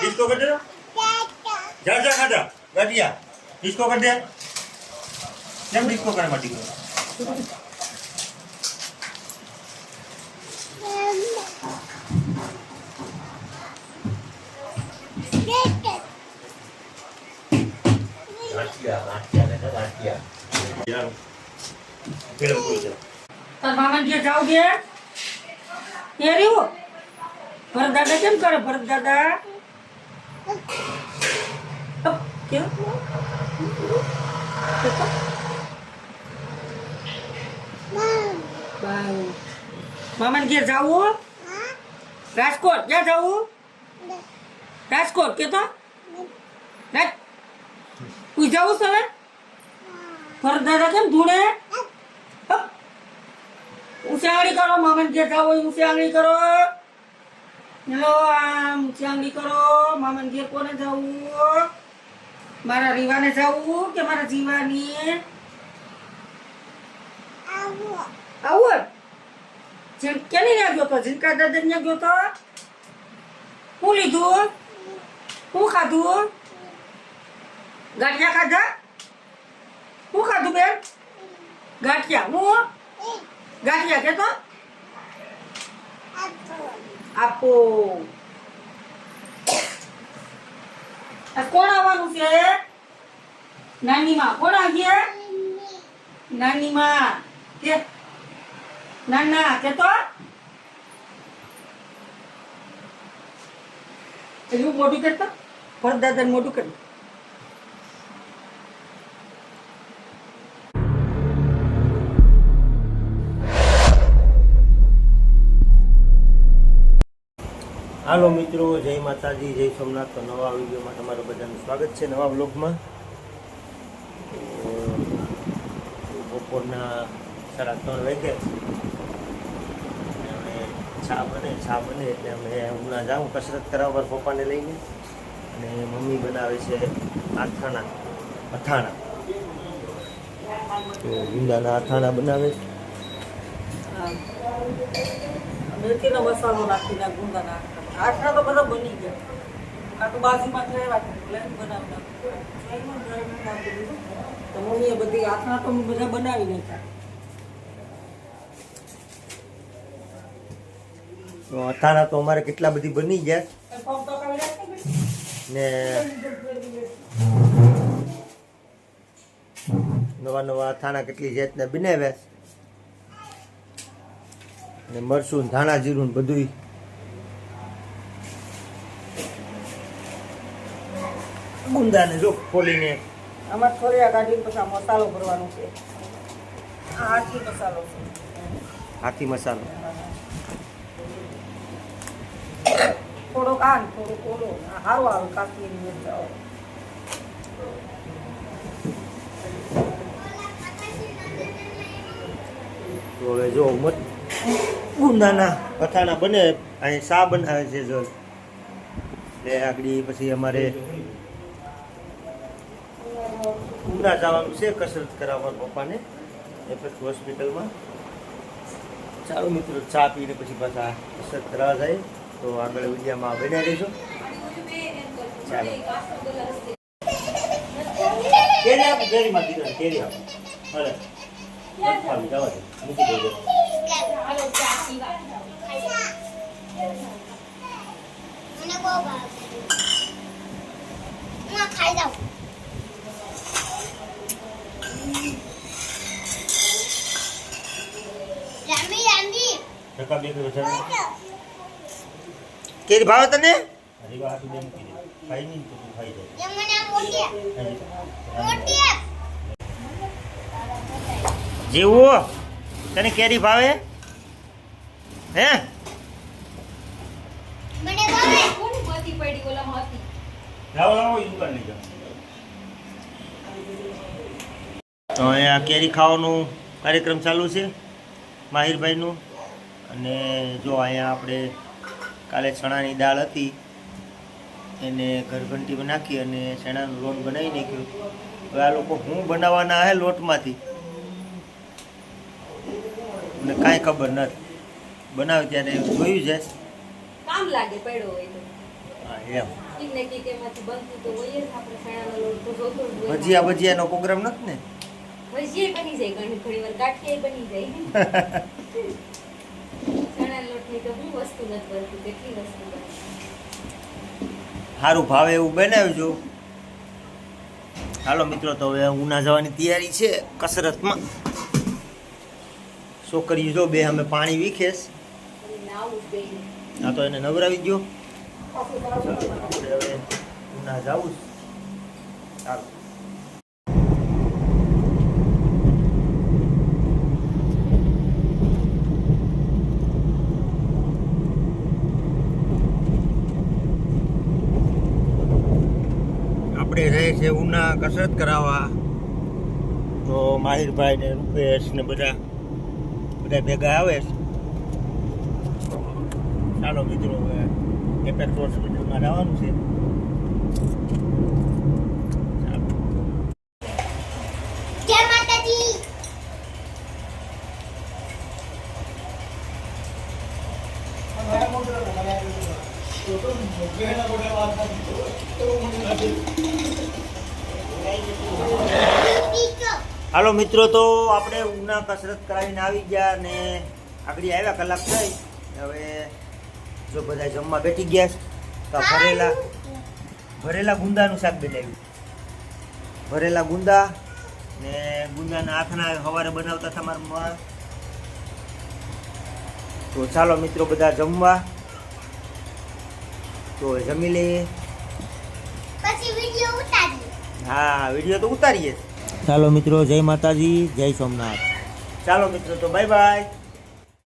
इसको कर दे जा जा खा जा गाटिया इसको कर दे કેમ ડિસ્કો કરે માટી કરો ગાટિયા યાર પેલો કોઈ છે તાર મામા જે જાવ દે એ રહ્યો ભરત દાદા કેમ કરે ભરત દાદા કેમ મામા ઘેર જાવું રાજકોટ ક્યાં જાવું રાજકોટ કે તો તું જાવું સર ભરત દાદા કેમ ધૂળે ઊંચી આંગળી કરો મામા ઘેર જાવ ઊંચી આંગળી કરો હેલો આમ ઊંચી આંગળી કરો મામા ઘેર કોને જવું મારા રીવાને જવું કે મારા જીવાની આવું કેની ત્યાં ગયો તો જીનકા દાદા ત્યાં ગયો તો શું લીધું શું ખાધું ગાંઠિયા ખાધા શું ખાધું બેન ગાંઠિયા હું ગાંઠિયા કે તો આપો કોણ આવવાનું છે નાની માં કોણ આવીએ નાની માં કે નાના કે તો એવું મોટું કરતો ભરત દાદા મોટું કરી હાલો મિત્રો જય માતાજી જય સોમનાથ તો નવા વિડીયોમાં તમારું બધાનું સ્વાગત છે નવા બ્લોગમાં બપોરના 3:30 વાગે ચા બને એટલે અમે હમણાં જાઉં કસરત કરાવવા પપ્પાને લઈને અને મમ્મી બનાવે છે અથાણા તો ગુંદાના અથાણા બનાવે છે મેથીનો મસાલો નાખીને ગુંદાના આઠના તો બધા બની ગયા આ તો બાજુમાં થયા એટલે બનાવતા તો મમ્મીએ બધી આઠના તો બધા બનાવી નાખ્યા તો અથાણા તો અમારે કેટલા બધી બની ગયા ને નવા અથાણા કેટલી જાતના બનાવ્યા ને મરચું ધાણા જીરું બધું ગુંદાને જો ખોલીને આમાં થોડી કાઢીને પછી મસાલો ભરવાનો છે આ હાથી મસાલો છે હાથી મસાલો થોડોક આ થોડોક ઓલો સારું આવે કાશ્મીરી મિરચાઓ તો હવે જો ગુંદાના અથાણા બને અહીં શા બનાવે છે જો એટલે આગળ પછી અમારે ઉના જવાનું છે કસરત કરાવવા પપ્પાને એ પછી હોસ્પિટલમાં ચાલો મિત્રો ચા પીને પછી પાછા કસરત કરાવવા જાય તો આગળ વિડીયોમાં બનાવી રહીશું ચાલો કેરી આપો કેરીમાં દીકરા કેરી આપો ભલે ખાવી જવા દે મૂકી દેજો ખાઈ જાઉં કેરી ભાવે તને ખાઈ નહીં તો ખાઈ જાય જીવો તને કેરી ભાવે હે તો અહીંયા કેરી ખાવાનું કાર્યક્રમ ચાલુ છે માહિરભાઈનું અને જો અહીંયા આપણે કાલે ચણાની દાળ હતી એને ઘરઘંટી નાખી અને ચણાનો લોટ બનાવી નાખ્યો હવે આ લોકો શું બનાવવાના હે લોટમાંથી મને કાંઈ ખબર નથી બનાવે ત્યારે જોયું છે કામ લાગે પડ્યો હોય તો હા એમ કીને કીકેમાંથી બનતું તો હોય જ આપણે ચણાનો લોટ તો જોતો જ હોય. ભજીયાનો પ્રોગ્રામ નથી ને? ભજીયા બની જાય ઘણી વાર ગાંઠિયા બની જાય. ચણાના લોટની તો હું વસ્તુ નથી બનતી કેટલી વસ્તુ બને. સારું ભાવે એવું બનાવજો. હાલો મિત્રો, તો હવે ઉના જવાની તૈયારી છે કસરતમાં. છોકરીઓ જો બે અમે પાણી વીખેશ. નાવું જ બેન. આ તો એને નવરાવી ગયો. આપણે હવે ઉના જવું છે. ચાલો. આપણે રહે છે ઉના કસરત કરાવવા. તો માહિરભાઈ ને રૂપેશ ને બધા ભેગા આવે છે. ચાલો મિત્રો, હવે એપેક્સ હોસ્પિટલમાં જવાનું છે. ચાલો. જય માતાજી. હાલો મિત્રો, તો આપણે ઉના કસરત કરાવીને આવી ગયા ને આગળ આવ્યા કલાક થઈ. હવે જો બધા જમવા બેઠી ગયા છે. તો ભરેલા ગુંદાનું શાક બનાવ્યું. ભરેલા ગુંદા ને ગુંદાના આથણા સવારે બનાવતા હતા મારા મા. તો ચાલો મિત્રો બધા જમવા. તો જમી લઈએ. પછી વિડિયો ઉતારીએ. હા, વિડીયો તો ઉતારીએ. ચાલો મિત્રો, જય માતાજી, જય સોમનાથ. ચાલો મિત્રો, તો બાય બાય.